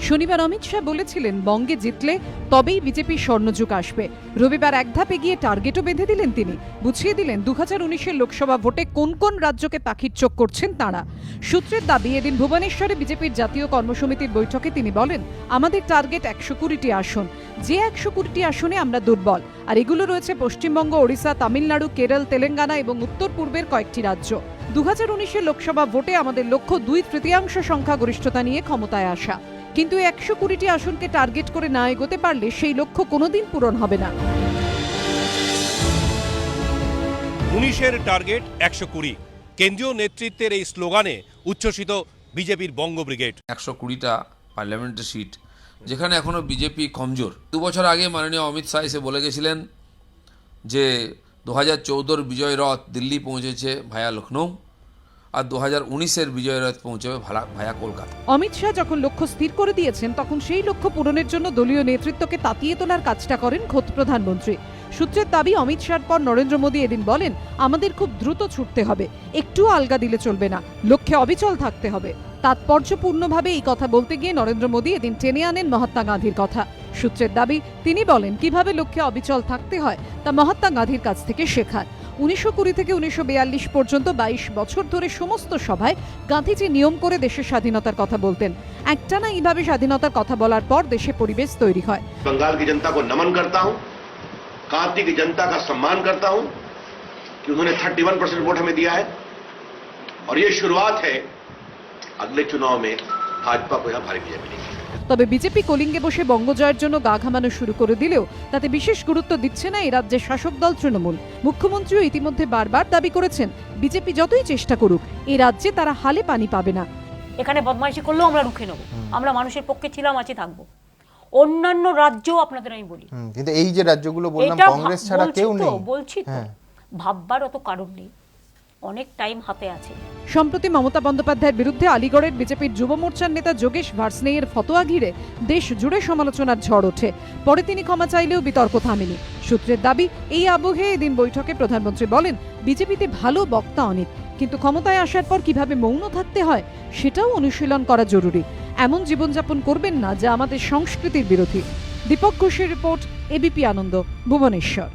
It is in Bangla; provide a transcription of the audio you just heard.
শনিবার অমিত শাহ বলেছিলেন বঙ্গে জিতলে তবেই বিজেপির স্বর্ণযুগ আসবে। রবিবার এক ধাপ এগিয়ে টার্গেটও বেঁধে দিলেন তিনি। বুঝিয়ে দিলেন 2019-এর লোকসভা ভোটে কোন কোন রাজ্যকে পাখির চোখ করছেন তাঁরা। সূত্রের দাবি, এদিন ভুবনেশ্বরে বিজেপির জাতীয় কর্মসমিতির বৈঠকে তিনি বলেন, আমাদের টার্গেট 120টি আসন। যে 120টি আসনে আমরা দুর্বল, আর এগুলো রয়েছে পশ্চিমবঙ্গ, ওড়িশা, তামিলনাড়ু, কেরল, তেলেঙ্গানা এবং উত্তর পূর্বের কয়েকটি রাজ্য। 2019-এর লোকসভা ভোটে আমাদের লক্ষ্য 2/3 সংখ্যাগরিষ্ঠতা নিয়ে ক্ষমতায় আসা। কিন্তু 120টি আসনকে টার্গেট করে না এগোতে পারলে সেই লক্ষ্য কোনোদিন পূরণ হবে না। 19-এর টার্গেট 120। কেন্দ্রীয় নেতৃত্বের এই স্লোগানে উচ্ছ্বসিত বিজেপির বঙ্গ ব্রিগেড। 120টা পার্লামেন্টের সিট, যেখানে এখনও বিজেপি কমজোর। 2 বছর আগে মাননীয় অমিত শাহ এসে বলে গেছিলেন যে 2014-র বিজয় রথ দিল্লি পৌঁছেছে ভায়া লখনৌ, আর 2019-এর বিজয় রথ পৌঁছবে ভায়া কলকাতা। অমিত শাহ যখন লক্ষ্য স্থির করে দিয়েছেন, তখন সেই লক্ষ্য পূরণের জন্য দলীয় নেতৃত্বকে তাতিয়ে তোলার কাজটা করেন খোদ প্রধানমন্ত্রী। সূত্রের দাবি, অমিত শাহর পর নরেন্দ্র মোদী এদিন বলেন, আমাদের খুব দ্রুত ছুটতে হবে, একটুও আলগা দিলে চলবে না, লক্ষ্যে অবিচল থাকতে হবে। তাৎপর্যপূর্ণভাবে এই কথা বলতে গিয়ে নরেন্দ্র মোদী এদিন টেনে আনেন মহাত্মা গান্ধীর কথা। সূত্রের দাবি, তিনি বলেন কিভাবে লক্ষ্যে অবিচল থাকতে হয় তা মহাত্মা গান্ধীর কাছ থেকে শেখার। 1920 থেকে 1942 পর্যন্ত 22 বছর ধরে সমস্ত সভায় গান্ধীজি নিয়ম করে দেশের স্বাধীনতার কথা বলতেন। একটানা এইভাবে স্বাধীনতার কথা বলার পর দেশে পরিবেশ তৈরি হয়। बंगाल की जनता को नमन करता हूं, कांति की जनता का सम्मान करता हूं कि उन्होंने 31% वोट हमें दिया है, और ये शुरुआत है, अगले चुनाव में भाजपा को यहां भारी विजय मिलेगी। তবে বিজেপি কলিঙ্গে বসে বঙ্গজয়ের জন্য গা ঘামানো শুরু করে দিলেও তাতে বিশেষ গুরুত্ব দিচ্ছে না এই রাজ্যের শাসক দল তৃণমূল। মুখ্যমন্ত্রীও ইতিমধ্যে বারবার দাবি করেছেন, বিজেপি যতই চেষ্টা করুক এই রাজ্যে তারা হালে পানি পাবে না। এখানে বদমাইশি করলেও আমরা রুখে নেব, আমরা মানুষের পক্ষে ছিলাম, আছি, থাকবো। অন্যান্য রাজ্য আপনাদের আমি বলি, কিন্তু এই যে রাজ্যগুলো বললাম কংগ্রেস ছাড়া কেউ নেই, বলছি তো, ভাববার অত কারণ নেই, অনেক টাইম হাতে আছে। সম্প্রতি মমতা বন্দ্যোপাধ্যায়ের বিরুদ্ধে আলিগড়ের বিজেপির যুব মোর্চার নেতা যোগেশ ভার্সনেয়ের ফতোয়া ঘিরে দেশ জুড়ে সমালোচনার ঝড় ওঠে। পরে তিনি ক্ষমা চাইলেও বিতর্ক থামেনি। সূত্রের দাবি, এই আবহে এদিন বৈঠকে প্রধানমন্ত্রী বলেন, বিজেপিতে ভালো বক্তা অনেক, কিন্তু ক্ষমতায় আসার পর কিভাবে মৌন থাকতে হয় সেটাও অনুশীলন করা জরুরি। এমন জীবনযাপন করবেন না যা আমাদের সংস্কৃতির বিরোধী। দীপক ঘোষের রিপোর্ট, এবিপি আনন্দ, ভুবনেশ্বর।